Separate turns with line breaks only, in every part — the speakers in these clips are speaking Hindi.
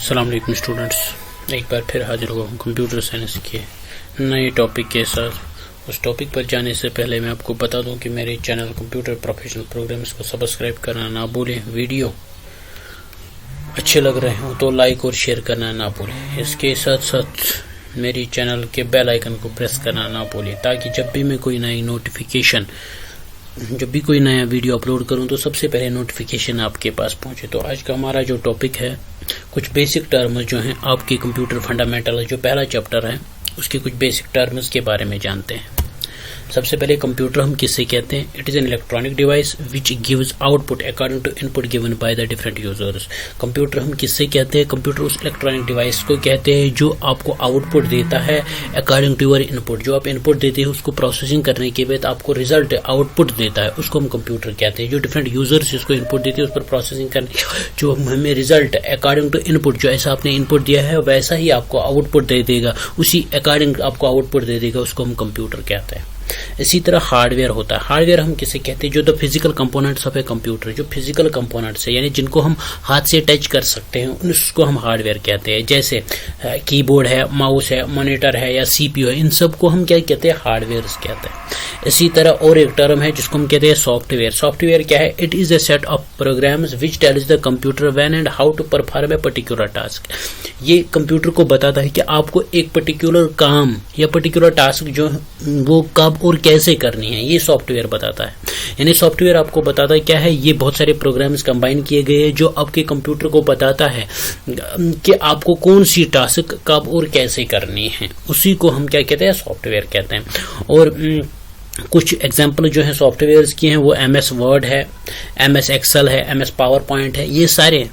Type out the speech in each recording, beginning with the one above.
अस्सलाम वालेकुम स्टूडेंट्स, एक बार फिर हाजिर हुआ हूँ कंप्यूटर साइंस के नए टॉपिक के साथ। उस टॉपिक पर जाने से पहले मैं आपको बता दूं कि मेरे चैनल कंप्यूटर प्रोफेशनल प्रोग्राम्स को सब्सक्राइब करना ना भूलें। वीडियो अच्छे लग रहे हो तो लाइक और शेयर करना ना भूलें। इसके साथ साथ मेरी चैनल के बेल आइकन को प्रेस करना ना भूलें, ताकि जब भी मैं कोई नया वीडियो अपलोड करूं तो सबसे पहले नोटिफिकेशन आपके पास पहुंचे। तो आज का हमारा जो टॉपिक है, कुछ बेसिक टर्म्स जो हैं आपके कंप्यूटर फंडामेंटल जो पहला चैप्टर है उसके कुछ बेसिक टर्म्स के बारे में जानते हैं। सबसे पहले कंप्यूटर हम किससे कहते हैं? It is an electronic device which gives output according to input given by the different users. Computer हम किससे कहते हैं? कंप्यूटर उस इलेक्ट्रॉनिक डिवाइस को कहते हैं जो आपको आउटपुट देता है अकॉर्डिंग टू योर इनपुट। जो आप इनपुट देते हैं उसको प्रोसेसिंग करने के बाद आपको रिजल्ट आउटपुट देता है, उसको हम कंप्यूटर कहते हैं। जो डिफरेंट यूजर्स इसको इनपुट देते हैं उस पर प्रोसेसिंग करने जो हमें रिजल्ट अकॉर्डिंग टू इनपुट, जो ऐसा आपने इनपुट दिया है वैसा ही आपको आउटपुट दे देगा, उसी अकॉर्डिंग आपको आउटपुट दे देगा, उसको हम कंप्यूटर कहते हैं। इसी तरह हार्डवेयर होता है। हार्डवेयर हम किसे कहते हैं? जो the physical components of a computer, जो फिजिकल कंपोनेंट्स है यानी जिनको हम हाथ से टच कर सकते हैं उसको हम हार्डवेयर कहते हैं। जैसे कीबोर्ड है, माउस है, मॉनिटर है या सीपीयू है, इन सब को हम क्या कहते हैं? हार्डवेयर कहते हैं। इसी तरह और एक टर्म है जिसको हम कहते हैं सॉफ्टवेयर। सॉफ्टवेयर क्या है? It is a set of programs which tells the computer when and how to perform a particular task. ये कंप्यूटर को बताता है कि आपको एक पर्टिकुलर काम या पर्टिकुलर टास्क जो वो कब और कैसे करनी है, ये सॉफ्टवेयर बताता है। यानी सॉफ्टवेयर आपको बताता है क्या है? ये बहुत सारे प्रोग्राम्स कंबाइन किए गए हैं जो आपके कंप्यूटर को बताता है कि आपको कौन सी टास्क कब और कैसे करनी है, उसी को हम क्या कहते हैं? सॉफ्टवेयर कहते हैं। और कुछ एग्जाम्पल जो है सॉफ्टवेयर्स की हैं वो MS वर्ड है, MS एक्सेल है, MS पावर पॉइंट है, ये सारे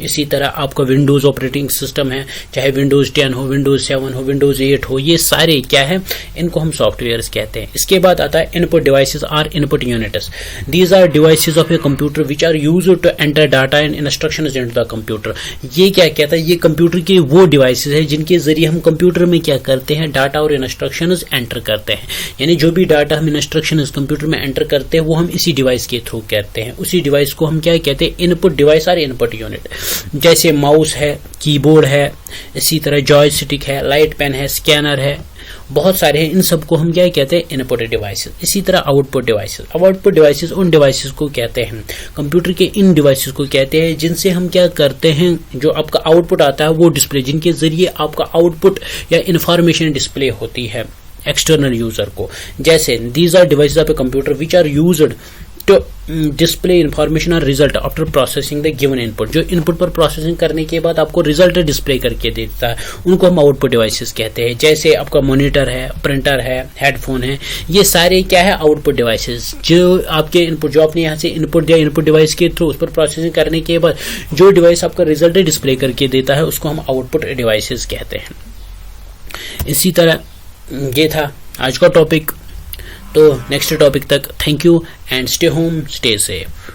इसी तरह आपका विंडोज ऑपरेटिंग सिस्टम है, चाहे विंडोज 10 हो, विंडोज 7 हो, विंडोज 8 हो, ये सारे क्या है? इनको हम सॉफ्टवेयर्स कहते हैं। इसके बाद आता है input devices or input units. These are devices of a computer which are used to enter data and instructions into the computer. ये क्या कहता है? ये कंप्यूटर के वो डिवाइसेस है जिनके जरिए हम कंप्यूटर में क्या करते हैं? डाटा और इंस्ट्रक्शंस एंटर करते हैं। यानी जो भी डाटा हम इंस्ट्रक्शन कंप्यूटर में एंटर करते हैं वो हम इसी डिवाइस के थ्रू करते हैं। उसी डिवाइस को हम क्या कहते हैं? इनपुट डिवाइस और इनपुट यूनिट। जैसे माउस है, कीबोर्ड है, इसी तरह जॉयस्टिक है, लाइट पेन है, स्कैनर है, बहुत सारे हैं। इन सबको हम क्या कहते हैं? Input devices. इसी तरह आउटपुट डिवाइसेस। आउटपुट डिवाइसेस उन डिवाइसेस को कहते हैं, कंप्यूटर के इन डिवाइसेस को कहते हैं जिनसे हम क्या करते हैं? जो आपका आउटपुट आता है वो डिस्प्ले, जिनके जरिए आपका आउटपुट या इंफॉर्मेशन डिस्प्ले होती है एक्सटर्नल यूजर को। जैसे these are devices of a computer which are used to display information और result after processing the given input. जो इनपुट पर प्रोसेसिंग करने के बाद आपको रिजल्ट डिस्प्ले करके देता है, उनको हम आउटपुट डिवाइसेस कहते हैं। जैसे आपका मॉनिटर है, प्रिंटर है, हेडफोन है, ये सारे क्या है? Output devices. जो आपके इनपुट, जो आपने यहाँ से इनपुट दिया, इनपुट डिवाइस के थ्रू उस पर प्रोसेसिंग करने के बाद जो डिवाइस आपका रिजल्ट डिस्प्ले करके देता है उसको हम आउटपुट डिवाइसेस कहते हैं। इसी तरह ये था आज का टॉपिक। तो नेक्स्ट टॉपिक तक thank you and stay home, stay safe.